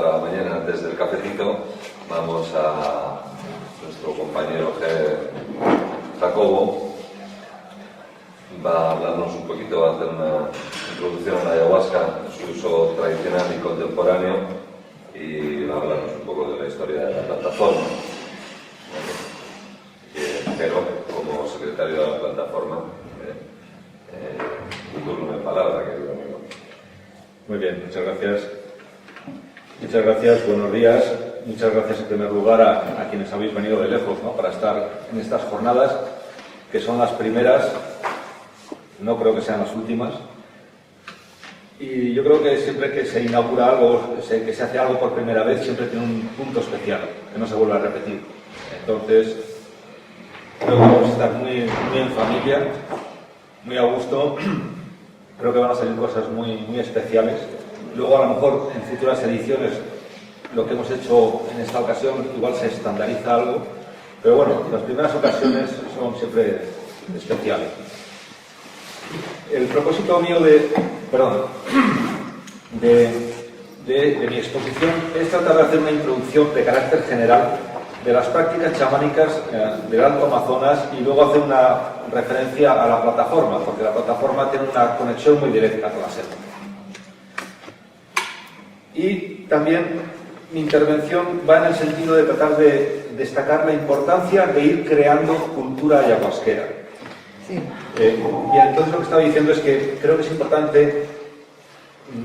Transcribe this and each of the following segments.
para mañana antes del cafecito, vamos a nuestro compañero Jacobo. Va a hablarnos un poquito, va a hacer una introducción a la ayahuasca, su uso tradicional y contemporáneo, y va a hablarnos un poco de la historia de la plataforma. Pero como secretario de la plataforma, un turno de palabra, querido amigo. Muy bien, muchas gracias. Muchas gracias, buenos días. Muchas gracias en primer lugar a quienes habéis venido de lejos, ¿no?, para estar en estas jornadas, que son las primeras, no creo que sean las últimas. Y yo creo que siempre que se inaugura algo, que se hace algo por primera vez, siempre tiene un punto especial, que no se vuelve a repetir. Entonces, creo que vamos a estar muy en familia, muy a gusto. Creo que van a salir cosas muy especiales. Luego, a lo mejor, en futuras ediciones, lo que hemos hecho en esta ocasión igual se estandariza algo, pero bueno, las primeras ocasiones son siempre especiales. El propósito mío de mi exposición es tratar de hacer una introducción de carácter general de las prácticas chamánicas del Alto Amazonas y luego hacer una referencia a la plataforma, porque la plataforma tiene una conexión muy directa con la selva. Y también mi intervención va en el sentido de tratar de destacar la importancia de ir creando cultura ayahuasquera. Sí. Y entonces lo que estaba diciendo es que creo que es importante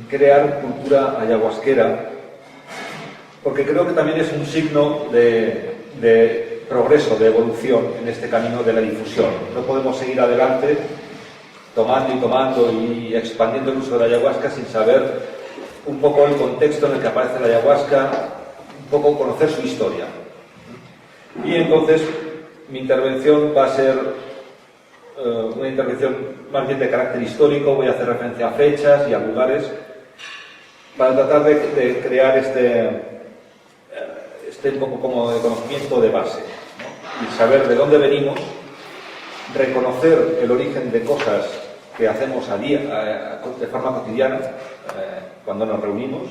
crear cultura ayahuasquera, porque creo que también es un signo de progreso, de evolución en este camino de la difusión. No podemos seguir adelante tomando y expandiendo el uso de la ayahuasca sin saber un poco el contexto en el que aparece la ayahuasca, un poco conocer su historia. Y entonces mi intervención va a ser una intervención más bien de carácter histórico. Voy a hacer referencia a fechas y a lugares para tratar de crear un poco como de conocimiento de base, ¿no? Y saber de dónde venimos, reconocer el origen de cosas que hacemos a día, de forma cotidiana, cuando nos reunimos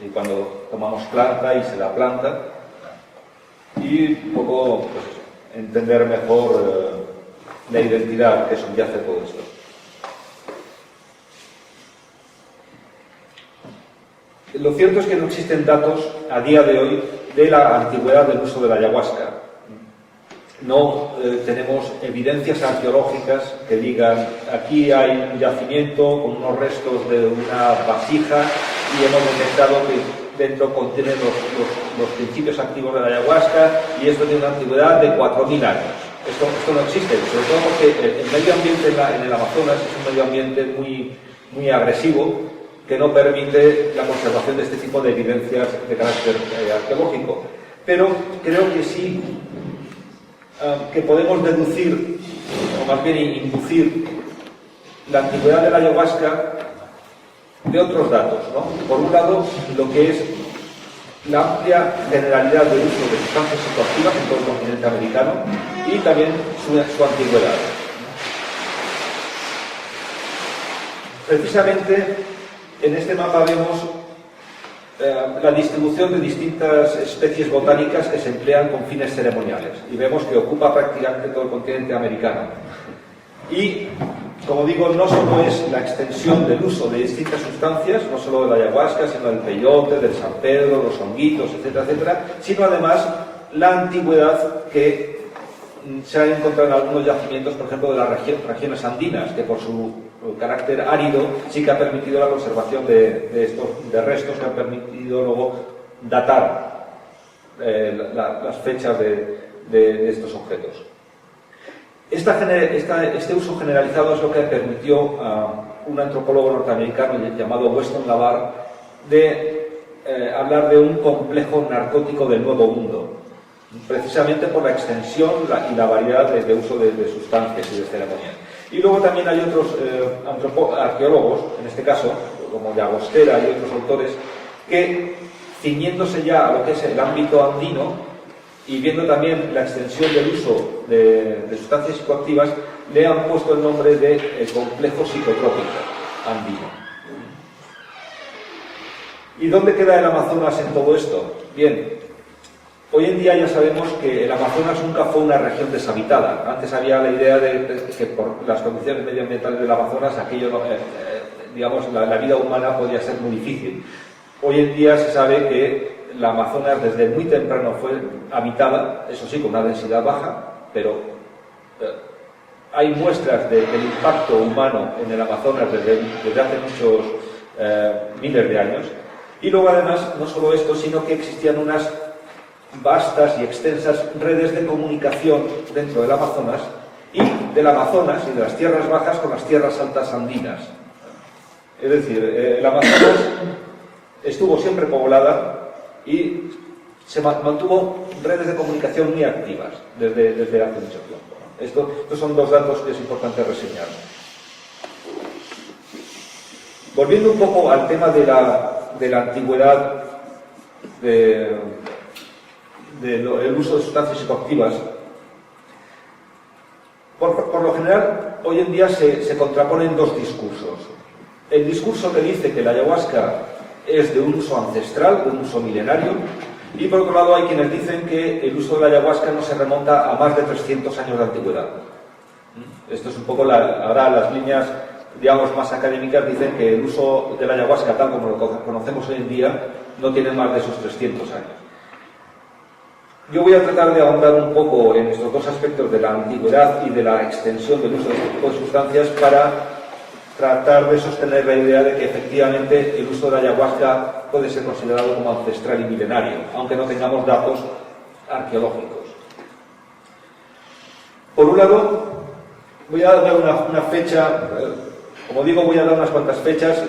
y cuando tomamos planta y se da planta, y un poco pues, entender mejor la identidad que subyace todo esto. Lo cierto es que no existen datos a día de hoy de la antigüedad del uso de la ayahuasca. No tenemos evidencias arqueológicas que digan aquí hay un yacimiento con unos restos de una vasija y hemos detectado que dentro contiene los principios activos de la ayahuasca y esto tiene una antigüedad de 4.000 años. Esto no existe, sobre todo porque el medio ambiente en el Amazonas es un medio ambiente muy agresivo que no permite la conservación de este tipo de evidencias de carácter arqueológico. Pero creo que sí que podemos deducir, o más bien inducir, la antigüedad de la ayahuasca de otros datos, ¿no? Por un lado, lo que es la amplia generalidad del uso de sustancias psicoactivas en todo el continente americano y también su antigüedad. Precisamente en este mapa vemos la distribución de distintas especies botánicas que se emplean con fines ceremoniales y vemos que ocupa prácticamente todo el continente americano. Y, como digo, no solo es la extensión del uso de distintas sustancias, no solo de la ayahuasca, sino del peyote, del San Pedro, los honguitos, etcétera, etcétera, sino además la antigüedad que se ha encontrado en algunos yacimientos, por ejemplo, de las regiones andinas, que por su carácter árido sí que ha permitido la conservación de restos que han permitido luego datar las fechas de estos objetos. Este uso generalizado es lo que permitió a un antropólogo norteamericano llamado Weston La Barre de hablar de un complejo narcótico del Nuevo Mundo, precisamente por la extensión y la variedad de uso de sustancias y de ceremonias. Y luego también hay otros arqueólogos, en este caso, como Llagostera y otros autores, que, ciñéndose ya a lo que es el ámbito andino y viendo también la extensión del uso de sustancias psicoactivas, le han puesto el nombre de complejo psicotrópico andino. ¿Y dónde queda el Amazonas en todo esto? Bien, hoy en día ya sabemos que el Amazonas nunca fue una región deshabitada. Antes había la idea de que por las condiciones medioambientales del Amazonas, aquello, digamos, la vida humana podía ser muy difícil. Hoy en día se sabe que la Amazonas desde muy temprano fue habitada, eso sí, con una densidad baja, pero hay muestras del impacto humano en el Amazonas desde hace muchos miles de años. Y luego, además, no solo esto, sino que existían unas vastas y extensas redes de comunicación dentro del Amazonas y del Amazonas y de las tierras bajas con las tierras altas andinas. Es decir, el Amazonas estuvo siempre poblada y se mantuvo redes de comunicación muy activas desde hace mucho tiempo, ¿no? Estos son dos datos que es importante reseñar. Volviendo un poco al tema de la antigüedad del uso de sustancias psicoactivas, por lo general, hoy en día se contraponen dos discursos. El discurso que dice que la ayahuasca es de un uso ancestral, de un uso milenario, y por otro lado hay quienes dicen que el uso de la ayahuasca no se remonta a más de 300 años de antigüedad. Esto es un poco, ahora las líneas, digamos, más académicas dicen que el uso de la ayahuasca, tal como lo conocemos hoy en día, no tiene más de esos 300 años. Yo voy a tratar de ahondar un poco en estos dos aspectos de la antigüedad y de la extensión del uso de este tipo de sustancias para tratar de sostener la idea de que efectivamente el uso de la ayahuasca puede ser considerado como ancestral y milenario, aunque no tengamos datos arqueológicos. Por un lado, voy a dar una fecha, como digo, voy a dar unas cuantas fechas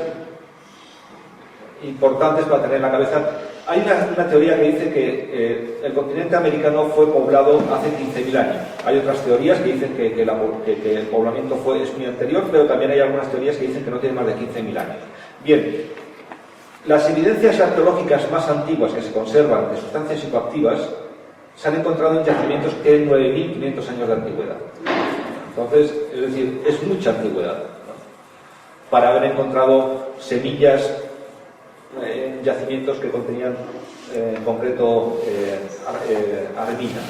importantes para tener en la cabeza. Hay una teoría que dice que el continente americano fue poblado hace 15.000 años. Hay otras teorías que dicen que el poblamiento es muy anterior, pero también hay algunas teorías que dicen que no tiene más de 15.000 años. Bien, las evidencias arqueológicas más antiguas que se conservan de sustancias psicoactivas se han encontrado en yacimientos que tienen 9.500 años de antigüedad. Entonces, es decir, es mucha antigüedad, ¿no? Para haber encontrado semillas en yacimientos que contenían en concreto armina.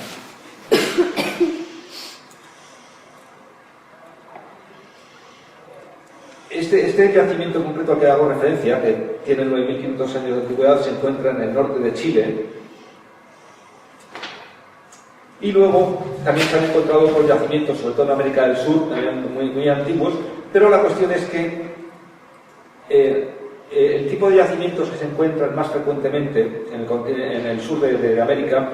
Este yacimiento concreto al que hago referencia, que tiene 9.500 años de antigüedad, se encuentra en el norte de Chile. Y luego también se han encontrado otros yacimientos, sobre todo en América del Sur, muy antiguos, pero la cuestión es que el tipo de yacimientos que se encuentran más frecuentemente en el sur de América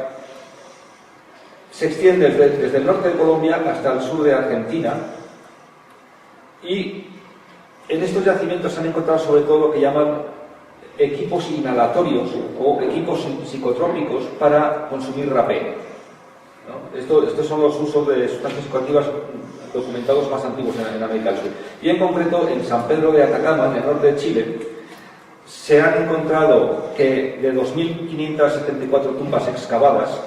se extiende desde el norte de Colombia hasta el sur de Argentina, y en estos yacimientos se han encontrado sobre todo lo que llaman equipos inhalatorios o equipos psicotrópicos para consumir rapé, ¿no? Estos son los usos de sustancias psicoactivas documentados más antiguos en América del Sur. Y en concreto en San Pedro de Atacama, en el norte de Chile, se han encontrado que de 2.574 tumbas excavadas,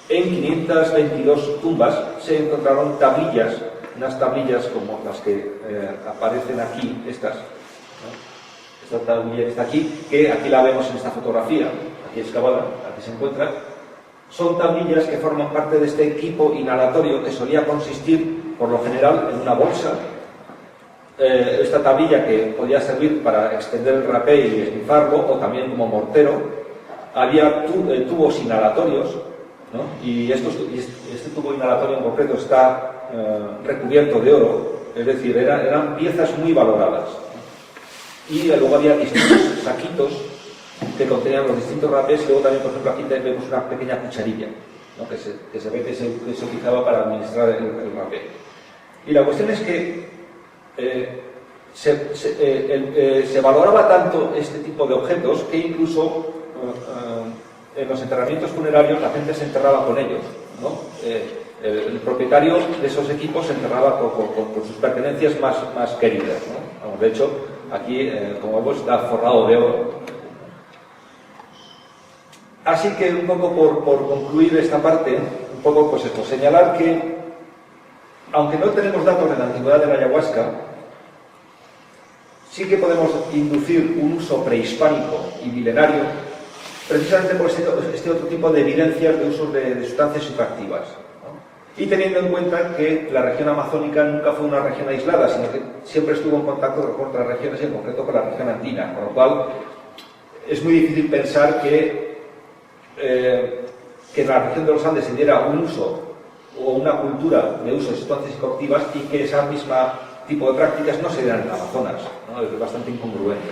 en 522 tumbas se encontraron tablillas, unas tablillas como las que aparecen aquí, estas, ¿no? Esta tablilla que está aquí, que aquí la vemos en esta fotografía, aquí excavada, aquí se encuentra. Son tablillas que forman parte de este equipo inhalatorio que solía consistir, por lo general, en una bolsa. Esta tablilla que podía servir para extender el rapé y esnifarlo, o también como mortero. Había tubos inhalatorios, ¿no? Y este tubo inhalatorio en concreto está recubierto de oro, es decir, eran piezas muy valoradas. Y luego había distintos saquitos que contenían los distintos rapés, y luego también, por ejemplo, aquí vemos una pequeña cucharilla, ¿no? que se ve que se utilizaba para administrar el rapé. Y la cuestión es que se valoraba tanto este tipo de objetos que incluso en los enterramientos funerarios la gente se enterraba con ellos, ¿no? El propietario de esos equipos se enterraba con sus pertenencias más queridas, ¿no? Vamos, de hecho, aquí, como vemos, está forrado de oro. Así que, un poco por concluir esta parte, un poco pues esto, señalar que, aunque no tenemos datos de la antigüedad de la ayahuasca, sí que podemos inducir un uso prehispánico y milenario, precisamente por este otro tipo de evidencias de usos de sustancias psicoactivas, ¿no? Y teniendo en cuenta que la región amazónica nunca fue una región aislada, sino que siempre estuvo en contacto con otras regiones, y en concreto con la región andina, con lo cual es muy difícil pensar que en la región de los Andes se diera un uso o una cultura de uso de sustancias psicoactivas y que esa misma tipo de prácticas no se dieran en el Amazonas, ¿no? Es bastante incongruente.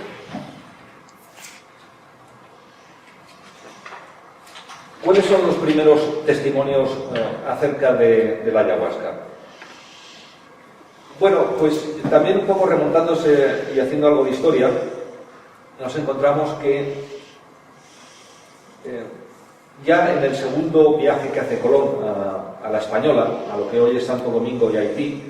¿Cuáles son los primeros testimonios acerca de la ayahuasca? Bueno, pues también un poco remontándose y haciendo algo de historia, nos encontramos que ya en el segundo viaje que hace Colón a la Española, a lo que hoy es Santo Domingo y Haití,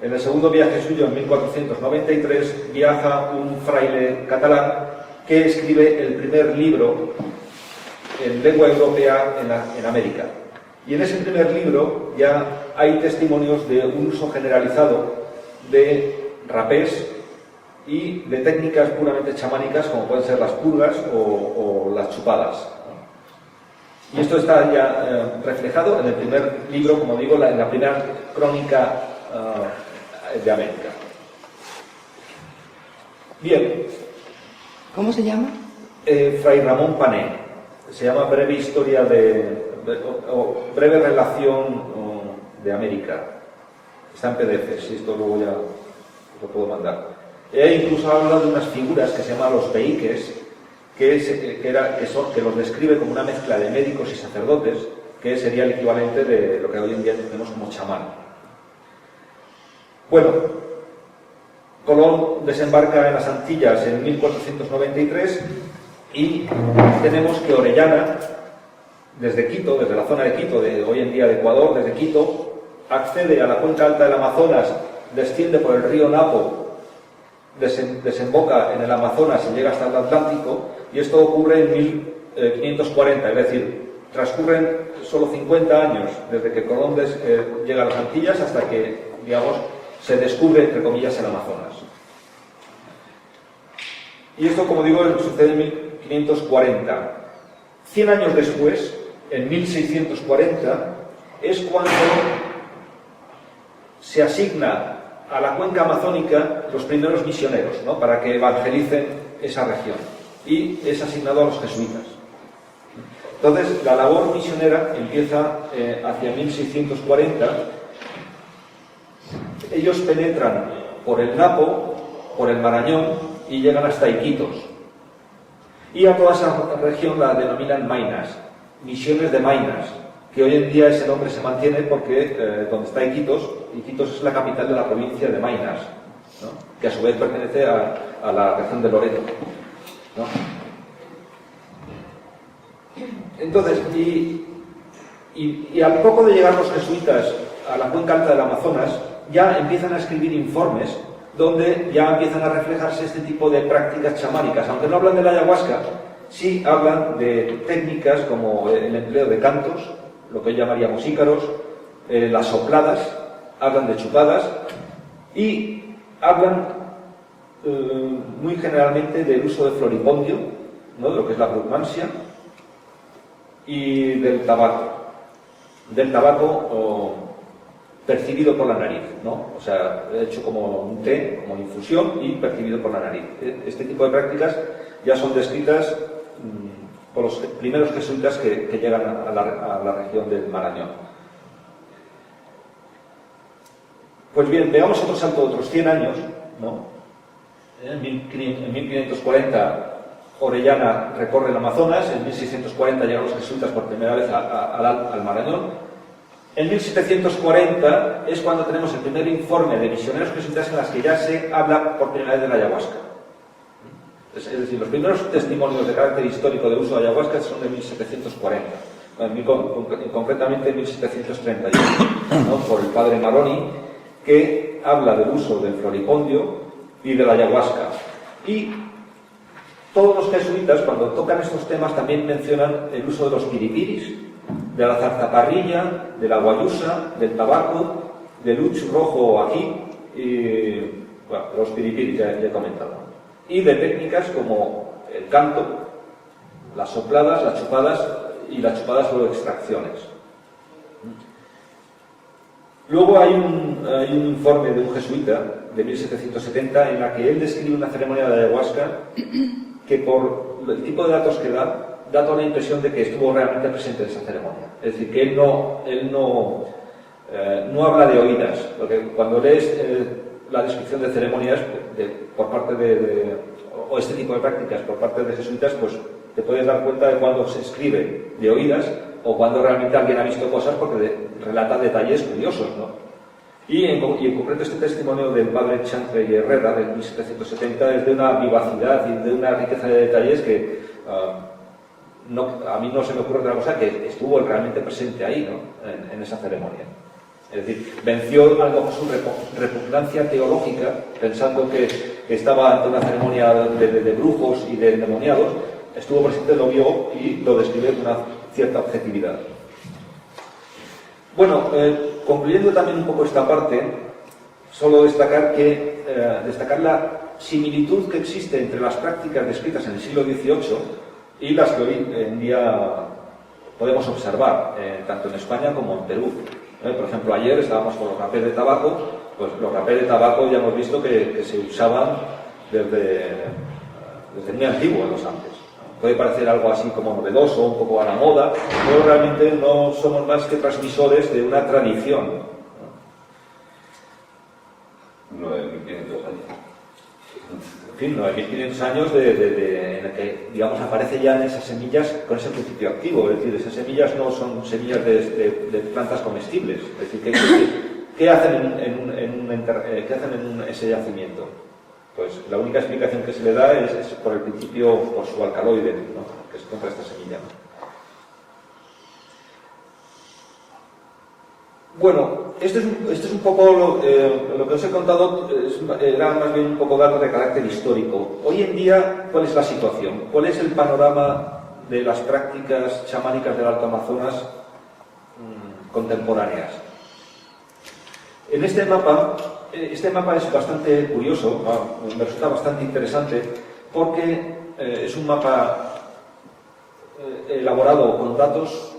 en el segundo viaje suyo, en 1493, viaja un fraile catalán que escribe el primer libro en lengua europea en América. Y en ese primer libro ya hay testimonios de un uso generalizado de rapés y de técnicas puramente chamánicas, como pueden ser las purgas o las chupadas. Y esto está ya reflejado en el primer libro, como digo, en la primera crónica de América. Bien. ¿Cómo se llama? Fray Ramón Pané. Se llama Breve Historia o Breve Relación de América. Está en PDF, si esto luego ya lo puedo mandar. Incluso habla de unas figuras que se llaman los peiques, que los describe como una mezcla de médicos y sacerdotes, que sería el equivalente de lo que hoy en día tenemos como chamán. Bueno, Colón desembarca en las Antillas en 1493 y tenemos que Orellana, desde Quito, desde la zona de Quito, de hoy en día de Ecuador, desde Quito, accede a la cuenca alta del Amazonas, desciende por el río Napo, desemboca en el Amazonas y llega hasta el Atlántico, y esto ocurre en 1540, es decir, transcurren solo 50 años desde que Colón llega a las Antillas hasta que, digamos, se descubre, entre comillas, el Amazonas. Y esto, como digo, sucede en 1540. 100 años después, en 1640, es cuando se asigna a la cuenca amazónica los primeros misioneros, ¿no?, para que evangelicen esa región. Y es asignado a los jesuitas. Entonces, la labor misionera empieza hacia 1640. Ellos penetran por el Napo, por el Marañón y llegan hasta Iquitos. Y a toda esa región la denominan Maynas, misiones de Maynas, que hoy en día ese nombre se mantiene porque donde está Iquitos es la capital de la provincia de Maynas, ¿no?, que a su vez pertenece a la región de Loreto, ¿no? Entonces, y al poco de llegar los jesuitas a la cuenca alta del Amazonas, ya empiezan a escribir informes donde ya empiezan a reflejarse este tipo de prácticas chamánicas. Aunque no hablan de la ayahuasca, sí hablan de técnicas como el empleo de cantos, lo que hoy llamaríamos ícaros, las sopladas, hablan de chupadas y hablan muy generalmente del uso de floripondio, ¿no?, de lo que es la brugmansia, y del tabaco percibido por la nariz, ¿no? O sea, hecho como un té, como infusión y percibido por la nariz. Este tipo de prácticas ya son descritas por los primeros jesuitas que llegan a la región del Marañón. Pues bien, veamos otro salto de otros 100 años, ¿no? En 1540 Orellana recorre el Amazonas, en 1640 llegan los jesuitas por primera vez al Marañón. En 1740 es cuando tenemos el primer informe de misioneros jesuitas en las que ya se habla por primera vez de la ayahuasca. Es decir, los primeros testimonios de carácter histórico de uso de ayahuasca son de 1740, concretamente en 1731, ¿no?, por el padre Maroni, que habla del uso del floripondio y de la ayahuasca. Y todos los jesuitas, cuando tocan estos temas, también mencionan el uso de los piripiris, de la zarzaparrilla, de la guayusa, del tabaco, del uch rojo o ají y, bueno, los piripiris ya he comentado. y de técnicas como el canto, las sopladas, las chupadas y las chupadas o extracciones. Luego hay un informe de un jesuita de 1770 en la que él describe una ceremonia de ayahuasca que por el tipo de datos que da toda la impresión de que estuvo realmente presente en esa ceremonia. Es decir, que él no habla de oídas, porque cuando lees la descripción de ceremonias por parte o este tipo de prácticas por parte de jesuitas, pues te puedes dar cuenta de cuando se escribe de oídas o cuando realmente alguien ha visto cosas porque relata detalles curiosos, ¿no? Y en concreto este testimonio del padre Chantre y Herrera de 1770 es de una vivacidad y de una riqueza de detalles que a mí no se me ocurre otra cosa que estuvo realmente presente ahí, ¿no? en esa ceremonia. Es decir, venció algo su repugnancia teológica, pensando que estaba ante una ceremonia de brujos y de endemoniados, estuvo presente, lo vio y lo describe con una cierta objetividad. Bueno, concluyendo también un poco esta parte, solo destacar la similitud que existe entre las prácticas descritas en el siglo XVIII y las que hoy en día podemos observar, tanto en España como en Perú. Por ejemplo, ayer estábamos con los rapés de tabaco, pues los rapés de tabaco ya hemos visto que se usaban desde muy antiguo en los Andes. Puede parecer algo así como novedoso, un poco a la moda, pero realmente no somos más que transmisores de una tradición. 9.500 años. En fin, 9.500 años en el que, digamos, aparece ya en esas semillas con ese principio activo. Es decir, esas semillas no son semillas de plantas comestibles. Es decir, ¿qué hacen en ese yacimiento? Pues la única explicación que se le da es por el principio, por su alcaloide, ¿no? Que se encuentra esta semilla. Bueno, esto es un poco lo que os he contado, era más bien un poco datos de carácter histórico. Hoy en día, ¿cuál es la situación? ¿Cuál es el panorama de las prácticas chamánicas del Alto Amazonas contemporáneas? En este mapa es bastante curioso, me resulta bastante interesante, porque es un mapa elaborado con datos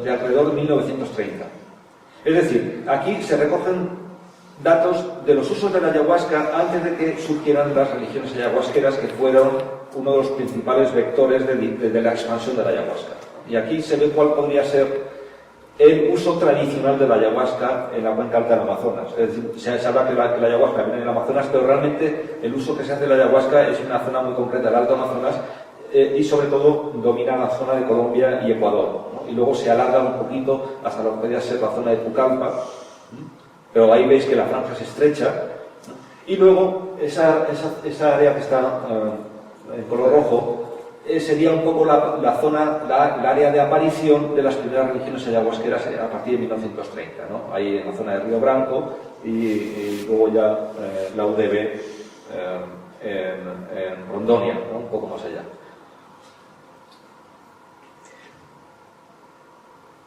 de alrededor de 1930. Es decir, aquí se recogen datos de los usos de la ayahuasca antes de que surgieran las religiones ayahuasqueras, que fueron uno de los principales vectores de la expansión de la ayahuasca. Y aquí se ve cuál podría ser el uso tradicional de la ayahuasca en la cuenca alta del Amazonas. Es decir, se habla que la ayahuasca viene del Amazonas, pero realmente el uso que se hace de la ayahuasca es en una zona muy concreta del Alto Amazonas y sobre todo domina la zona de Colombia y Ecuador, ¿no? Y luego se alarga un poquito hasta lo que podría ser la zona de Pucallpa, pero ahí veis que la franja es estrecha, ¿no? Y luego esa área que está en color rojo sería un poco la zona, el área de aparición de las primeras religiones ayahuasqueras a partir de 1930, ¿no? Ahí en la zona de Río Branco y luego ya la UDB en Rondonia, ¿no? Un poco más allá.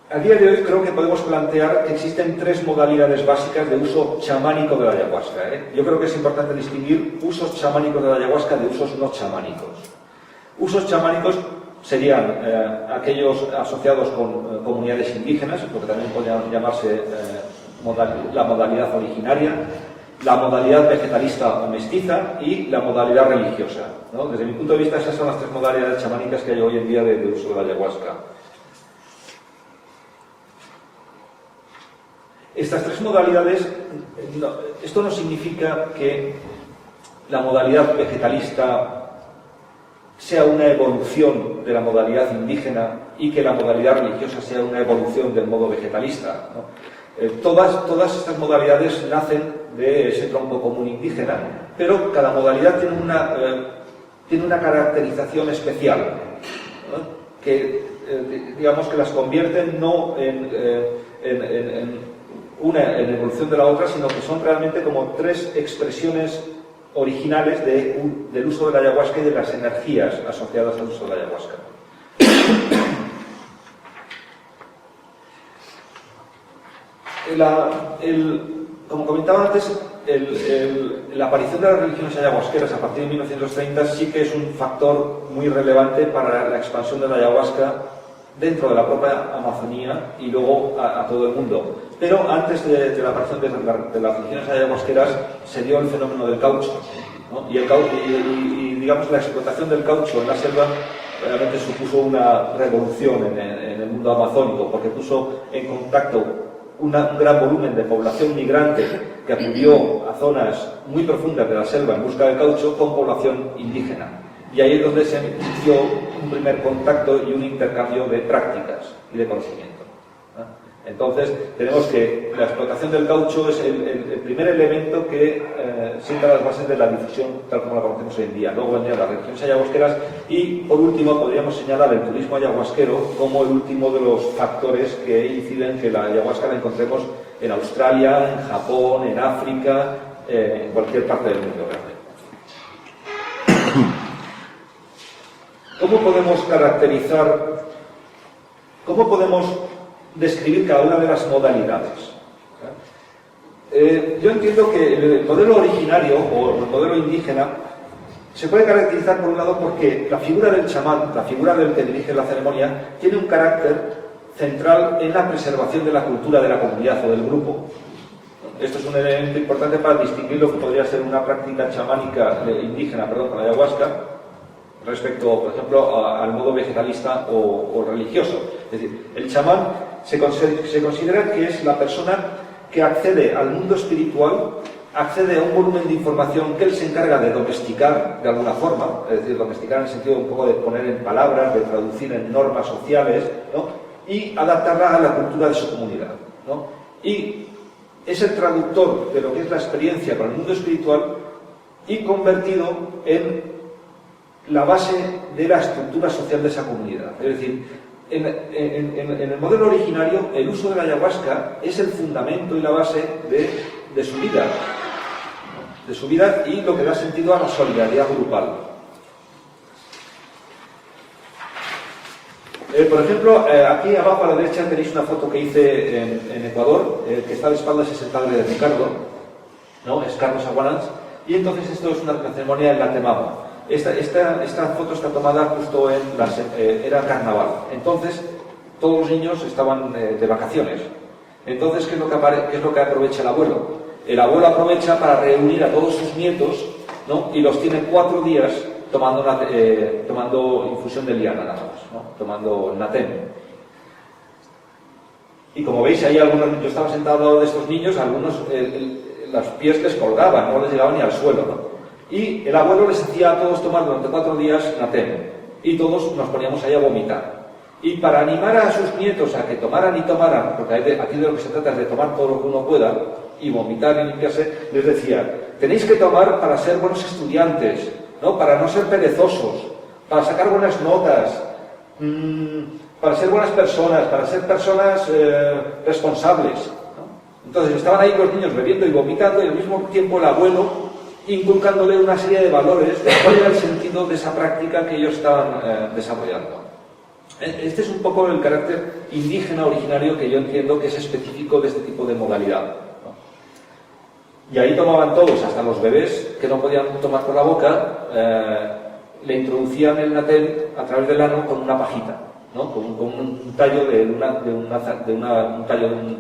A día de hoy creo que podemos plantear que existen tres modalidades básicas de uso chamánico de la ayahuasca, Yo creo que es importante distinguir usos chamánicos de la ayahuasca de usos no chamánicos. Usos chamánicos serían aquellos asociados con comunidades indígenas, porque también podrían llamarse la modalidad originaria, la modalidad vegetalista o mestiza y la modalidad religiosa, ¿no? Desde mi punto de vista, esas son las tres modalidades chamánicas que hay hoy en día de uso de la ayahuasca. Estas tres modalidades, esto no significa que la modalidad vegetalista sea una evolución de la modalidad indígena y que la modalidad religiosa sea una evolución del modo vegetalista, ¿no? Todas estas modalidades nacen de ese tronco común indígena, pero cada modalidad tiene una caracterización especial, ¿no? Que digamos que las convierten no en una en evolución de la otra, sino que son realmente como tres expresiones originales del uso de la ayahuasca y de las energías asociadas al uso de la ayahuasca. Como comentaba antes, la aparición de las religiones ayahuasqueras a partir de 1930 sí que es un factor muy relevante para la expansión de la ayahuasca dentro de la propia Amazonía y luego a todo el mundo. Pero antes de la aparición de las religiones ayahuasqueras se dio el fenómeno del caucho, ¿no? Y digamos la explotación del caucho en la selva realmente supuso una revolución en el mundo amazónico, porque puso en contacto un gran volumen de población migrante que acudió a zonas muy profundas de la selva en busca del caucho con población indígena. Y ahí es donde se inició un primer contacto y un intercambio de prácticas y de conocimiento. Entonces, tenemos que la explotación del caucho es el primer elemento que sienta las bases de la difusión tal como la conocemos hoy en día. Luego vendrían las religiones ayahuasqueras y, por último, podríamos señalar el turismo ayahuasquero como el último de los factores que inciden que la ayahuasca la encontremos en Australia, en Japón, en África, en cualquier parte del mundo realmente. ¿Cómo podemos caracterizar, cómo podemos describir cada una de las modalidades? Yo entiendo que el modelo originario o el modelo indígena se puede caracterizar por un lado porque la figura del chamán, la figura del que dirige la ceremonia, tiene un carácter central en la preservación de la cultura de la comunidad o del grupo. Esto es un elemento importante para distinguir lo que podría ser una práctica chamánica indígena, con la ayahuasca, respecto, por ejemplo, al modo vegetalista o religioso. Es decir, el chamán se considera que es la persona que accede al mundo espiritual, accede a un volumen de información que él se encarga de domesticar de alguna forma, es decir, domesticar en el sentido un poco de poner en palabras, de traducir en normas sociales, ¿no? Y adaptarla a la cultura de su comunidad, ¿no? Y es el traductor de lo que es la experiencia para el mundo espiritual y convertido en la base de la estructura social de esa comunidad. Es decir, en el modelo originario, el uso de la ayahuasca es el fundamento y la base de su vida, y lo que da sentido a la solidaridad grupal. Por ejemplo, aquí abajo a la derecha tenéis una foto que hice en Ecuador, que está de espaldas es el padre de Ricardo, ¿no? Es Carlos Aguanans, y entonces esto es una ceremonia en la Temama. Esta foto está tomada justo era carnaval. Entonces, todos los niños estaban de vacaciones. Entonces, ¿qué es lo que aprovecha el abuelo? El abuelo aprovecha para reunir a todos sus nietos, ¿no? Y los tiene 4 días tomando infusión de liana, nada más, ¿no? Tomando natén. Y como veis, ahí yo estaba sentado al lado de estos niños, algunos los pies les colgaban, no les llegaban ni al suelo, ¿no? Y el abuelo les hacía a todos tomar durante 4 días natén. Y todos nos poníamos ahí a vomitar. Y para animar a sus nietos a que tomaran y tomaran, porque aquí de lo que se trata es de tomar todo lo que uno pueda, y vomitar y limpiarse, les decía, tenéis que tomar para ser buenos estudiantes, ¿no? Para no ser perezosos, para sacar buenas notas, para ser buenas personas, para ser personas responsables, ¿no? Entonces estaban ahí los niños bebiendo y vomitando, y al mismo tiempo el abuelo inculcándole una serie de valores de cuál era el sentido de esa práctica que ellos estaban desarrollando. Este es un poco el carácter indígena originario que yo entiendo que es específico de este tipo de modalidad, ¿no? Y ahí tomaban todos, hasta los bebés que no podían tomar por la boca, le introducían el natén a través del ano con una pajita, ¿no? Con un tallo de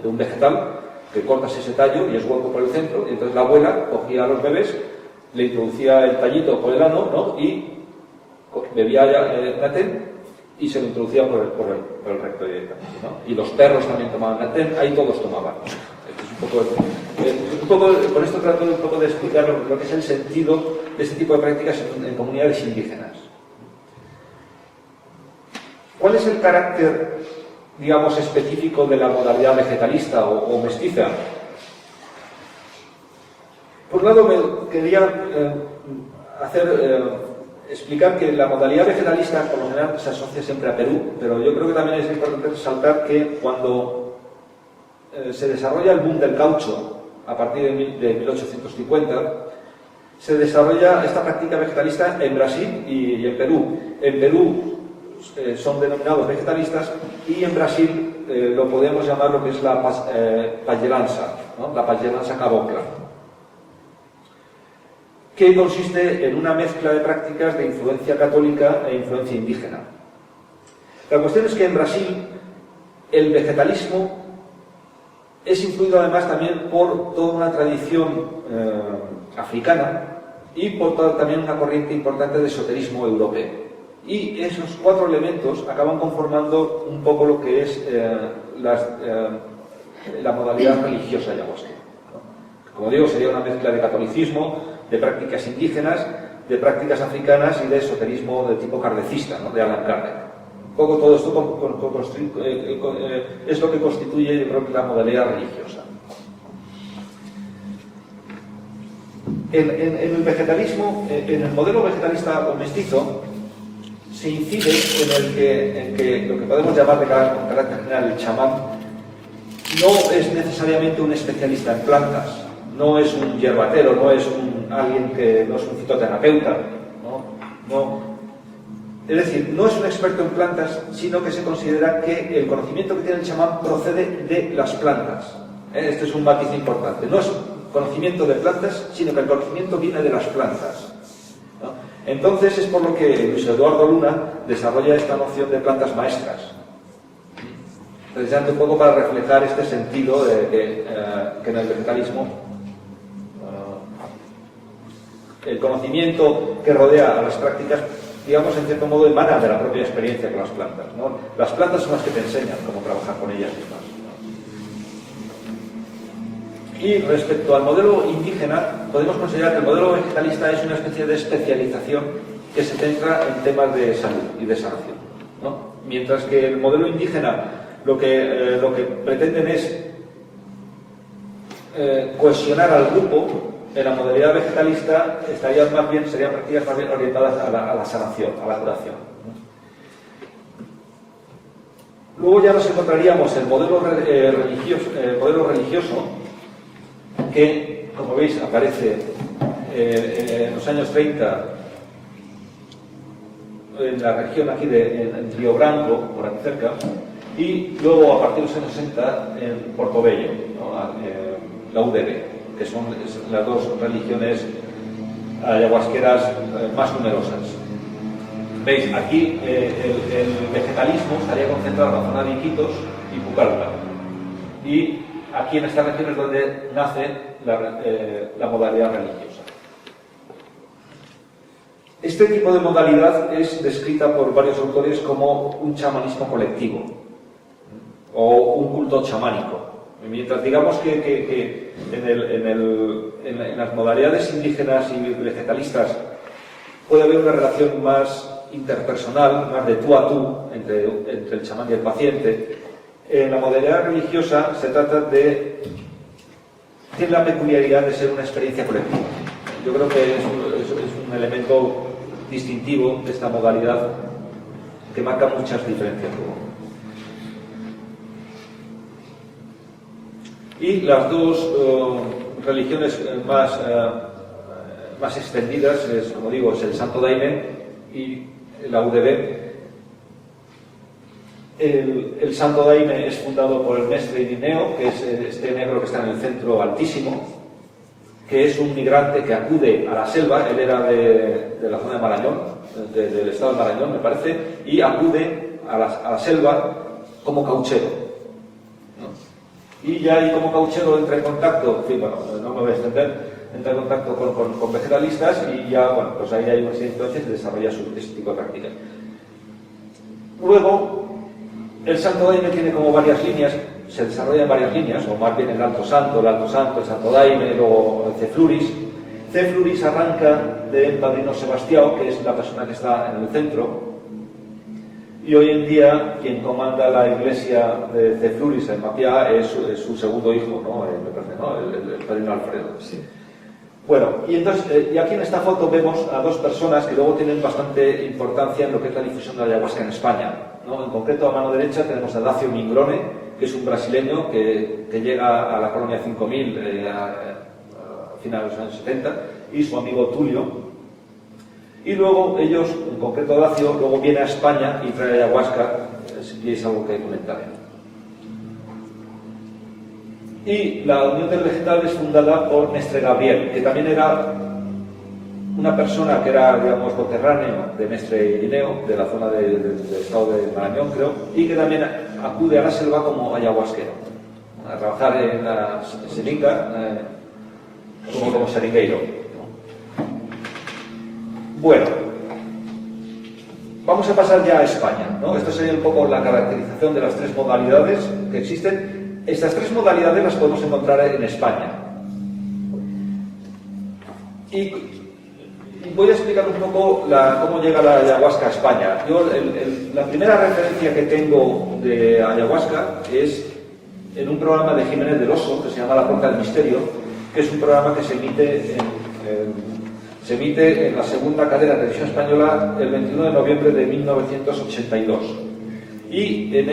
un vegetal, que cortas ese tallo y es hueco por el centro, y entonces la abuela cogía a los bebés, le introducía el tallito por el ano, ¿no? Y bebía el natén y se lo introducía por el recto directamente, ¿no? Y los perros también tomaban natén, ahí todos tomaban. Con esto trato un poco de explicar lo que es el sentido de este tipo de prácticas en comunidades indígenas. ¿Cuál es el carácter, digamos, específico de la modalidad vegetalista o mestiza? Por un lado, me quería explicar que la modalidad vegetalista, por lo general, se asocia siempre a Perú, pero yo creo que también es importante resaltar que cuando se desarrolla el boom del caucho, a partir de 1850, se desarrolla esta práctica vegetalista en Brasil y en Perú. En Perú son denominados vegetalistas y en Brasil lo podemos llamar lo que es la payelanza, ¿no? La payelanza cabocla. que consiste en una mezcla de prácticas de influencia católica e influencia indígena. La cuestión es que en Brasil el vegetalismo es influido además también por toda una tradición africana y por también una corriente importante de esoterismo europeo. Y esos cuatro elementos acaban conformando un poco lo que es la modalidad religiosa ayahuasca. Como digo, sería una mezcla de catolicismo, de prácticas indígenas, de prácticas africanas y de esoterismo de tipo kardecista, ¿no?, de Allan Kardec. Un poco todo esto es lo que constituye, yo creo, que la modalidad religiosa. En el vegetalismo, en el modelo vegetalista o mestizo, se incide en que lo que podemos llamar con carácter general el chamán no es necesariamente un especialista en plantas, no es un hierbatero, no es alguien que no es un fitoterapeuta, no. Es decir, no es un experto en plantas, sino que se considera que el conocimiento que tiene el chamán procede de las plantas. Este es un matiz importante. No es conocimiento de plantas, sino que el conocimiento viene de las plantas, ¿no? Entonces es por lo que Luis Eduardo Luna desarrolla esta noción de plantas maestras, precisamente un poco para reflejar este sentido de que en el vegetalismo el conocimiento que rodea a las prácticas, digamos, en cierto modo emana de la propia experiencia con las plantas, ¿no? Las plantas son las que te enseñan cómo trabajar con ellas mismas, ¿no? Y respecto al modelo indígena, podemos considerar que el modelo vegetalista es una especie de especialización que se centra en temas de salud y de sanación, ¿no? Mientras que el modelo indígena lo que pretenden es cohesionar al grupo. En la modalidad vegetalista serían prácticas más bien orientadas a la sanación, a la curación. Luego ya nos encontraríamos el modelo religioso, que, como veis, aparece en los años 30 en la región aquí en Río Branco, por aquí cerca, y luego a partir de los años 60 en Portobello, ¿no?, la UDB, que son las dos religiones ayahuasqueras más numerosas. Veis, aquí el vegetalismo estaría concentrado en la zona de Iquitos y Pucallpa. Y aquí en estas regiones es donde nace la modalidad religiosa. Este tipo de modalidad es descrita por varios autores como un chamanismo colectivo o un culto chamánico. Mientras digamos que en las modalidades indígenas y vegetalistas puede haber una relación más interpersonal, más de tú a tú entre el chamán y el paciente, en la modalidad religiosa se trata tiene la peculiaridad de ser una experiencia colectiva. Yo creo que es un elemento distintivo de esta modalidad que marca muchas diferencias luego. Y las dos religiones más extendidas, como digo, es el Santo Daime y la UDB. El Santo Daime es fundado por el Mestre Irineo, que es este negro que está en el centro altísimo, que es un migrante que acude a la selva. Él era de la zona de Marañón, del estado de Marañón, me parece, y acude a la selva como cauchero. Y ya ahí como cauchero entra en contacto, en fin, bueno, no me voy a extender, entra en contacto con vegetalistas y ya, bueno, pues ahí hay una serie de influencias y desarrolla ese tipo de prácticas. Luego, el Santo Daime tiene como varias líneas, se desarrolla en varias líneas, o más bien el Alto Santo, el Santo Daime, luego el Cefluris. Cefluris arranca del Padrino Sebastião, que es la persona que está en el centro. Y hoy en día quien comanda la iglesia de Cefluris en Mapiá es su segundo hijo, ¿no? Me parece, ¿no? El padrino Alfredo. Sí. Bueno, y entonces, y aquí en esta foto vemos a dos personas que luego tienen bastante importancia en lo que es la difusión de la ayahuasca en España, ¿no? En concreto, a mano derecha tenemos a Dacio Mingrone, que es un brasileño que llega a la colonia 5000 a finales de los años 70, y su amigo Tulio. Y luego ellos, en concreto Dacio, luego viene a España y trae ayahuasca, si es algo que comentar. Y la Unión del Vegetal es fundada por Mestre Gabriel, que también era una persona que era, digamos, coterráneo de Mestre Irineo, de la zona del estado de Marañón, creo, y que también acude a la selva como ayahuasquero, a trabajar en la seringa, como seringueiro. Bueno, vamos a pasar ya a España, ¿no? Esto sería un poco la caracterización de las tres modalidades que existen. Estas tres modalidades las podemos encontrar en España. Y voy a explicar un poco cómo llega la ayahuasca a España. Yo, la primera referencia que tengo de ayahuasca es en un programa de Jiménez del Oso, que se llama La Puerta del Misterio, que es un programa que se emite en la segunda cadena de televisión española el 21 de noviembre de 1982. Y en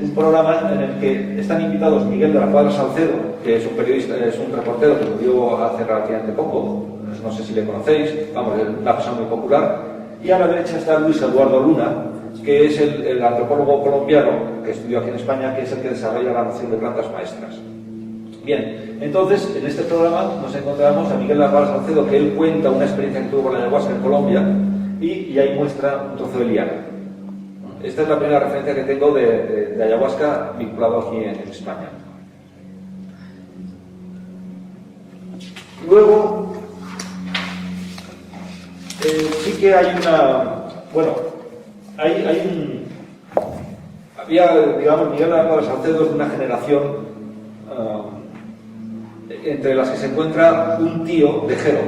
un programa en el que están invitados Miguel de la Cuadra Salcedo, que es un periodista, es un reportero que murió hace relativamente poco, no sé si le conocéis, vamos, es una persona muy popular, y a la derecha está Luis Eduardo Luna, que es el antropólogo colombiano que estudió aquí en España, que es el que desarrolla la noción de plantas maestras. Bien, entonces en este programa nos encontramos a Miguel de la Cuadra Salcedo, que él cuenta una experiencia que tuvo con la ayahuasca en Colombia, y ahí muestra un trozo de liana. Esta es la primera referencia que tengo de ayahuasca vinculado aquí en España. Luego, sí que hay había, digamos, Miguel de la Cuadra Salcedo es de una generación entre las que se encuentra un tío de Jero.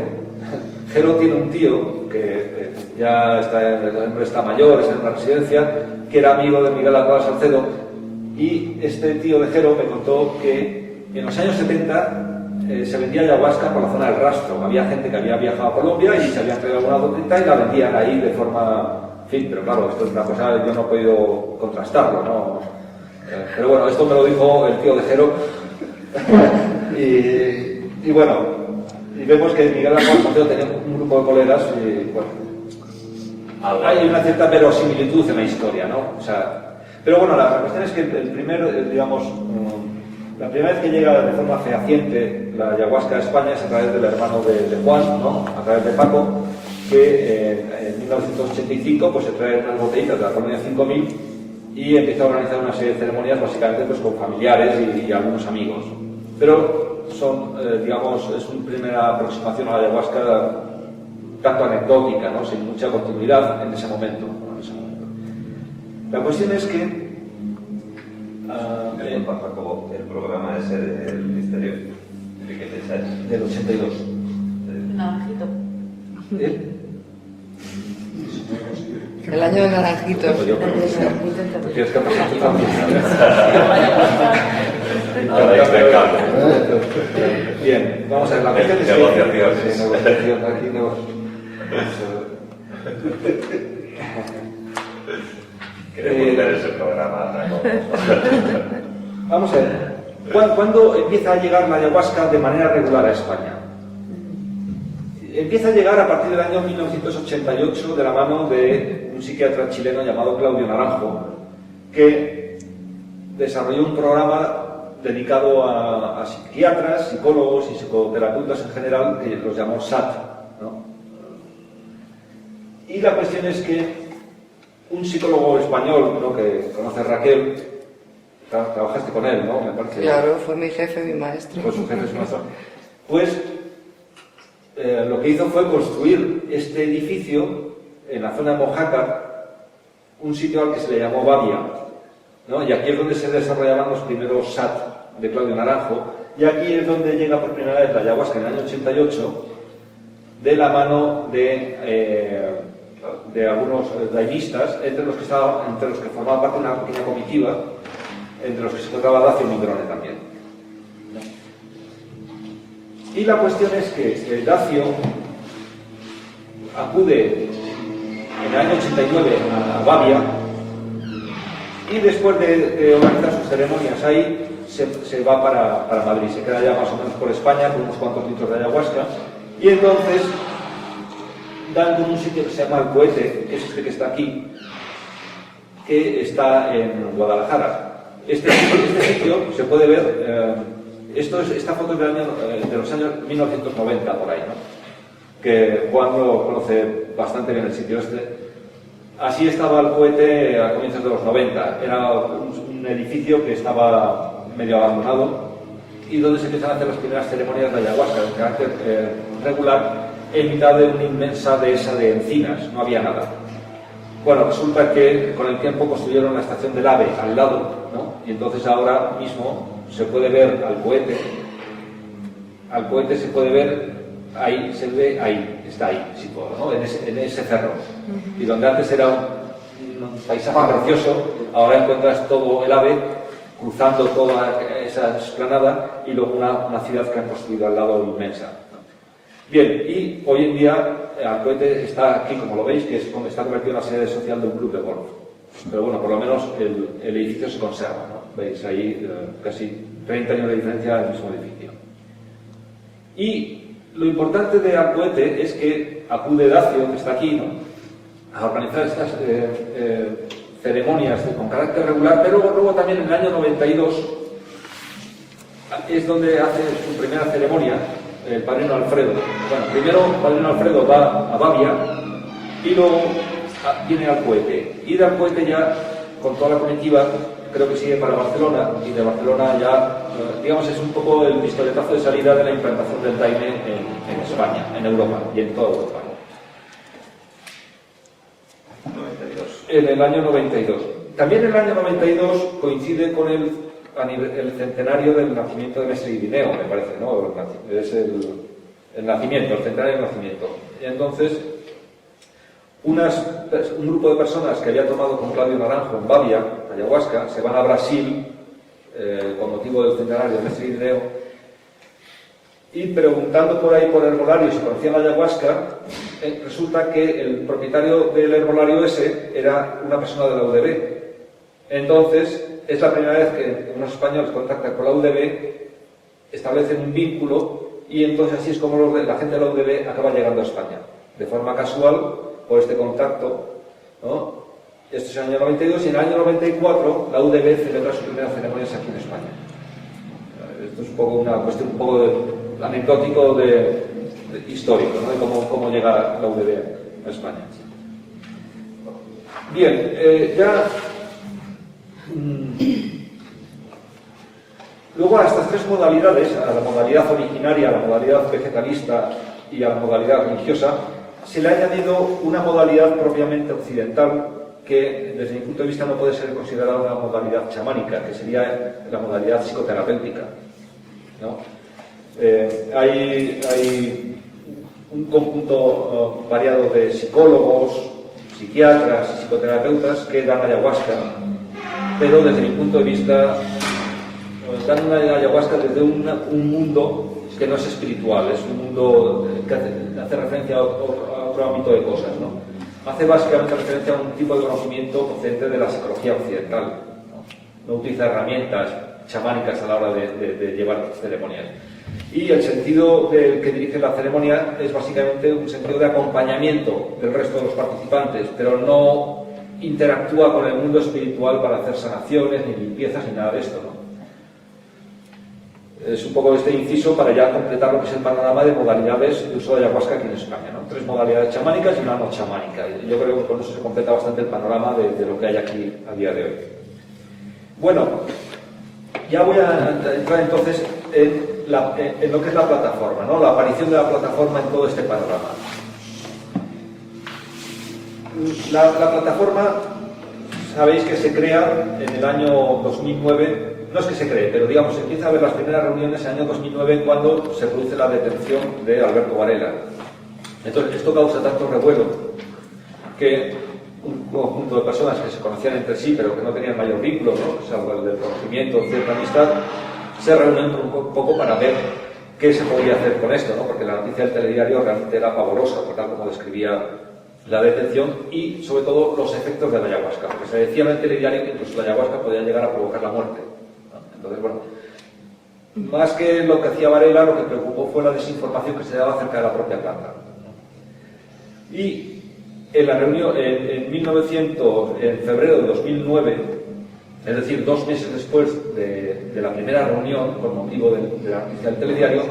Jero tiene un tío que ya está mayor, está en una residencia, que era amigo de Miguel de la Cuadra Salcedo, y este tío de Jero me contó que en los años 70 se vendía ayahuasca por la zona del Rastro. Había gente que había viajado a Colombia y se había traído alguna botellita y la vendían ahí de forma... En fin, pero claro, esto es una cosa, yo no he podido contrastarlo, ¿no? Pero bueno, esto me lo dijo el tío de Jero. y bueno, y vemos que Miguel de la Cuadra Salcedo tenía un grupo de colegas y bueno, hay una cierta verosimilitud en la historia, ¿no? O sea, pero bueno, la cuestión es que la primera vez que llega de forma fehaciente la ayahuasca a España es a través del hermano de Juan, ¿no? A través de Paco, que en 1985 pues, se trae unas botellitas de la colonia 5000 y empieza a organizar una serie de ceremonias básicamente pues, con familiares y algunos amigos. Pero son, es una primera aproximación a la ayahuasca tanto anecdótica, ¿no? Sin mucha continuidad en ese momento. La cuestión es que el programa ese del misterio, ¿de qué fecha es? del 82. Naranjito. El año del naranjito. Pues yo creo que sí. Tienes que pasar tú también. Bien, vamos a ver, la cuestión es que... Negociaciones. Sí, negociación, aquí Queremos ver ese programa. Vamos a ver, ¿cuándo empieza a llegar la ayahuasca de manera regular a España? Empieza a llegar a partir del año 1988 de la mano de un psiquiatra chileno llamado Claudio Naranjo, que desarrolló un programa dedicado a psiquiatras, psicólogos y psicoterapeutas en general, que los llamó SAT, ¿no? Y la cuestión es que un psicólogo español, ¿no? Que conoce Raquel, trabajaste con él, ¿no? Me parece. Claro, fue mi jefe, mi maestro. Fue su jefe, su maestro. Pues lo que hizo fue construir este edificio en la zona de Mojácar, un sitio al que se le llamó Babia, ¿no? Y aquí es donde se desarrollaban los primeros SAT de Claudio Naranjo, y aquí es donde llega por primera vez la ayahuasca en el año 88, de la mano de algunos dainistas, entre los que formaban parte de una pequeña comitiva, entre los que se encontraba Dacio Migrone también. Y la cuestión es que Dacio acude en el año 89 a Babia, y después de organizar sus ceremonias ahí, se va para Madrid, se queda ya más o menos por España con unos cuantos litros de ayahuasca, y entonces dan con un sitio que se llama El Cohete, que es este que está aquí, que está en Guadalajara. Este sitio se puede ver, esta foto es de los años 1990 por ahí, ¿no? que Juan lo conoce bastante bien el sitio este. Así estaba el cohete a comienzos de los 90. Era un edificio que estaba medio abandonado y donde se empiezan a hacer las primeras ceremonias de ayahuasca de carácter regular en mitad de una inmensa dehesa de encinas. No había nada. Bueno, resulta que con el tiempo construyeron la estación del AVE al lado, ¿no? Y entonces ahora mismo se puede ver al cohete. Al cohete se puede ver ahí, se ve ahí, está ahí situado, ¿no? En ese cerro. Y donde antes era un paisaje precioso, ahora encuentras todo el AVE cruzando toda esa explanada y luego una ciudad que han construido al lado inmensa. Bien, y hoy en día el cohete está aquí, como lo veis, que está convertido en la sede social de un club de golf. Pero bueno, por lo menos el edificio se conserva, ¿no? Veis ahí casi 30 años de diferencia del mismo edificio. Y lo importante de Alcohete es que acude Dacio, que está aquí, ¿no?, a organizar estas ceremonias con carácter regular, pero luego también en el año 92 es donde hace su primera ceremonia el padrino Alfredo. Bueno, primero el padrino Alfredo va a Bavia y luego viene Alcohete. Y de Alcohete ya, con toda la comitiva, creo que sigue para Barcelona, y de Barcelona ya, digamos, es un poco el pistoletazo de salida de la implantación del Daime en España, en Europa y en toda Europa. 92. En el año 92. También el año 92 coincide con el centenario del nacimiento de Mestre Irineo, me parece, ¿no? Es el nacimiento, el centenario del nacimiento. Y entonces, un grupo de personas que había tomado con Claudio Naranjo en Bavia, ayahuasca, se van a Brasil con motivo del centenario de Mestre Irineo, y preguntando por ahí por herbolario si conocían la ayahuasca, resulta que el propietario del herbolario ese era una persona de la UDB. Entonces, es la primera vez que unos españoles contactan con la UDB, establecen un vínculo, y entonces así es como la gente de la UDB acaba llegando a España, de forma casual, por este contacto, ¿no? Esto es el año 92, y en el año 94 la UDB celebra sus primeras ceremonias aquí en España. Esto es un poco una cuestión un poco anecdótico histórico, ¿no?, de cómo llega la UDB a España. Bien, luego a estas tres modalidades, a la modalidad originaria, a la modalidad vegetalista y a la modalidad religiosa, se le ha añadido una modalidad propiamente occidental que, desde mi punto de vista, no puede ser considerada una modalidad chamánica, que sería la modalidad psicoterapéutica, ¿no? Hay un conjunto variado de psicólogos, psiquiatras y psicoterapeutas que dan ayahuasca, pero desde mi punto de vista dan una ayahuasca desde un mundo que no es espiritual, es un mundo que hace referencia a otro ámbito de cosas, ¿no? Hace básicamente referencia a un tipo de conocimiento procedente de la psicología occidental, no utiliza herramientas chamánicas a la hora de llevar ceremonias. Y el sentido que dirige la ceremonia es básicamente un sentido de acompañamiento del resto de los participantes, pero no interactúa con el mundo espiritual para hacer sanaciones, ni limpiezas, ni nada de esto, ¿no? Es un poco este inciso para ya completar lo que es el panorama de modalidades de uso de ayahuasca aquí en España, ¿no? 3 modalidades chamánicas y una no chamánica. Yo creo que con eso se completa bastante el panorama de lo que hay aquí a día de hoy. Bueno, ya voy a entrar entonces en lo que es la plataforma, ¿no?, la aparición de la plataforma en todo este panorama. La plataforma, sabéis que se crea en el año 2009. No es que se cree, pero digamos, se empieza a ver las primeras reuniones en el año 2009 cuando se produce la detención de Alberto Varela. Entonces, esto causa tanto revuelo que un conjunto de personas que se conocían entre sí, pero que no tenían mayor vínculo, ¿no?, salvo el del conocimiento, cierta amistad, se reúnen un poco para ver qué se podía hacer con esto, ¿no?, porque la noticia del telediario realmente era pavorosa, por tal como describía la detención y, sobre todo, los efectos de la ayahuasca, porque se decía en el telediario que incluso la ayahuasca podía llegar a provocar la muerte. Entonces, bueno, más que lo que hacía Varela, lo que preocupó fue la desinformación que se daba acerca de la propia planta. Y en la reunión, en febrero de 2009, es decir, 2 meses después de la primera reunión, con motivo de la noticia del telediario,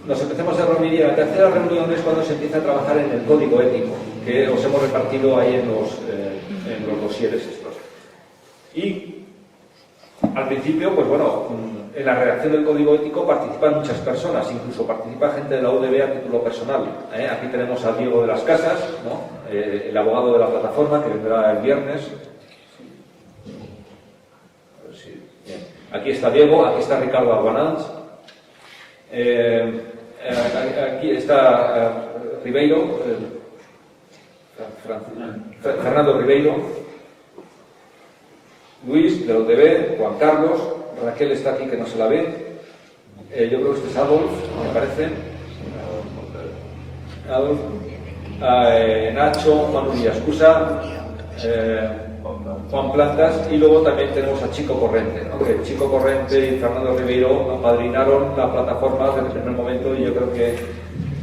nos empezamos a reunir y en la tercera reunión es cuando se empieza a trabajar en el código ético, que os hemos repartido ahí en los dosieres estos. Y al principio, pues bueno, en la redacción del código ético participan muchas personas, incluso participa gente de la UDB a título personal. Aquí tenemos a Diego de las Casas, ¿no? El abogado de la plataforma, que vendrá el viernes. A ver si... Bien. Aquí está Diego, aquí está Ricardo Albanans, aquí está Ribeiro, Fernando Ribeiro, Luis, de la UDB, Juan Carlos, Raquel está aquí que no se la ve, yo creo que este es Adolf, me parece, Adolf, Nacho, Manu Villascusa, Juan Plantas, y luego también tenemos a Chico Corrente, ¿no? Que Chico Corrente y Fernando Ribeiro apadrinaron la plataforma desde el primer momento, y yo creo que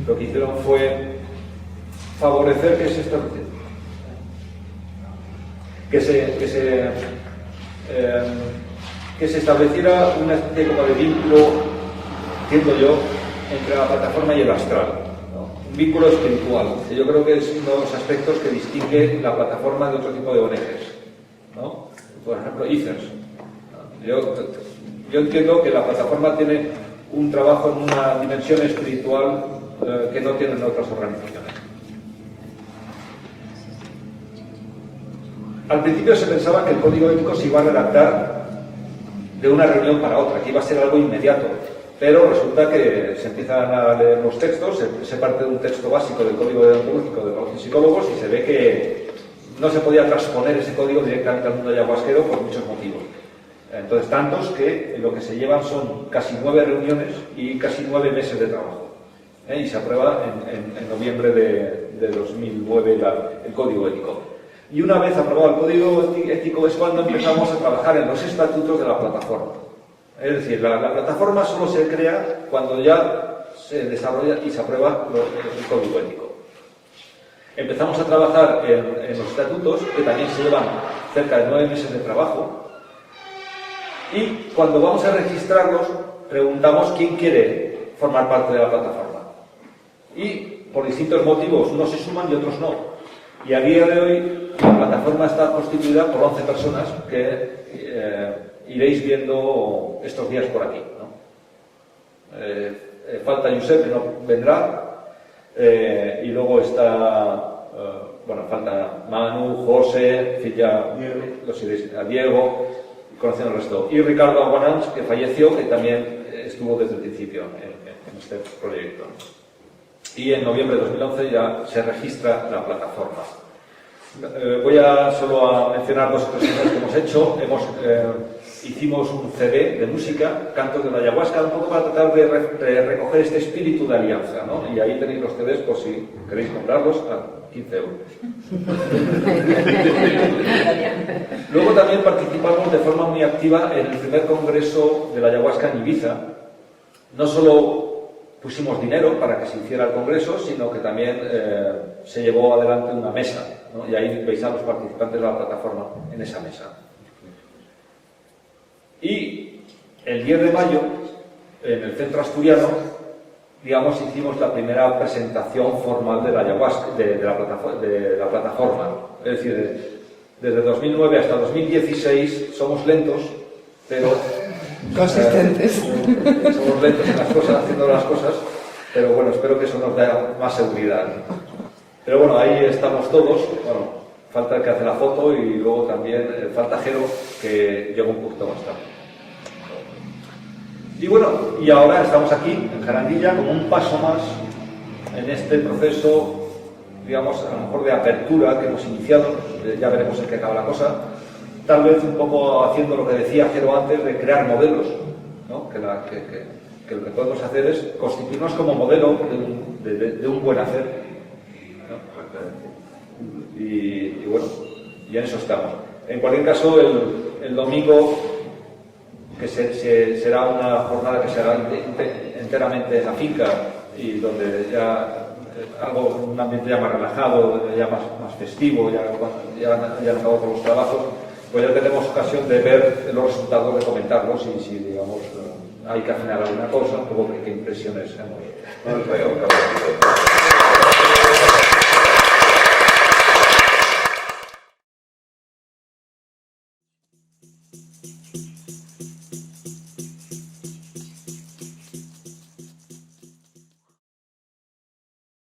lo que hicieron fue favorecer que se estableciera una especie como de vínculo, entiendo yo, entre la plataforma y el astral, ¿no? Un vínculo espiritual, que yo creo que es uno de los aspectos que distingue la plataforma de otro tipo de ONGs, ¿no? Por ejemplo, ICERS. Yo entiendo que la plataforma tiene un trabajo en una dimensión espiritual que no tienen otras organizaciones. Al principio se pensaba que el código ético se iba a redactar de una reunión para otra, que iba a ser algo inmediato, pero resulta que se empiezan a leer los textos, se parte de un texto básico del código deontológico de los psicólogos y se ve que no se podía transponer ese código directamente al mundo ayahuasquero por muchos motivos. Entonces, tantos que lo que se llevan son casi 9 reuniones y casi 9 meses de trabajo. Y se aprueba en noviembre de 2009 el código ético. Y una vez aprobado el código ético es cuando empezamos a trabajar en los estatutos de la plataforma. Es decir, la plataforma solo se crea cuando ya se desarrolla y se aprueba el código ético. Empezamos a trabajar en los estatutos, que también se llevan cerca de 9 meses de trabajo. Y cuando vamos a registrarlos, preguntamos quién quiere formar parte de la plataforma. Y por distintos motivos, unos se suman y otros no. Y a día de hoy la plataforma está constituida por 11 personas que iréis viendo estos días por aquí, ¿no? Falta Josep, que no vendrá, y luego está, falta Manu, José, en fin, ya los iréis, a Diego, conociendo el resto. Y Ricardo Aguanans, que falleció, que también estuvo desde el principio en este proyecto. Y en noviembre de 2011 ya se registra la plataforma. Voy solo a mencionar 2 o 3 cosas que hemos hecho. Hicimos un CD de música, Cantos de la Ayahuasca, un poco para tratar de recoger este espíritu de alianza, ¿no? Y ahí tenéis los CDs por si queréis comprarlos a 15 euros. Luego también participamos de forma muy activa en el primer congreso de la Ayahuasca en Ibiza. No solo pusimos dinero para que se hiciera el congreso, sino que también se llevó adelante una mesa, ¿no? Y ahí veis a los participantes de la plataforma en esa mesa. Y el 10 de mayo, en el Centro Asturiano, digamos, hicimos la primera presentación formal de la ayahuasca, de la plataforma. Es decir, desde 2009 hasta 2016 somos lentos, pero consistentes. Somos lentos en las cosas, haciendo las cosas, pero bueno, espero que eso nos dé más seguridad. Pero bueno, ahí estamos todos. Bueno, falta el que hace la foto y luego también falta Jero, que llega un poquito más tarde. Y bueno, y ahora estamos aquí, en Jarandilla, como un paso más en este proceso, digamos, a lo mejor de apertura que hemos iniciado. Ya veremos en qué acaba la cosa. Tal vez un poco haciendo lo que decía Jero antes, de crear modelos, ¿no? Que lo que podemos hacer es constituirnos como modelo de un buen hacer, ¿no? Y bueno, y en eso estamos. En cualquier caso, el domingo, que será una jornada que se hará enteramente en la finca y donde ya un ambiente ya más relajado, ya más festivo, ya han acabado con los trabajos, pues ya tenemos ocasión de ver los resultados, de comentarlos y si digamos hay que afinar alguna cosa, un poco qué impresiones hemos. No, el reo,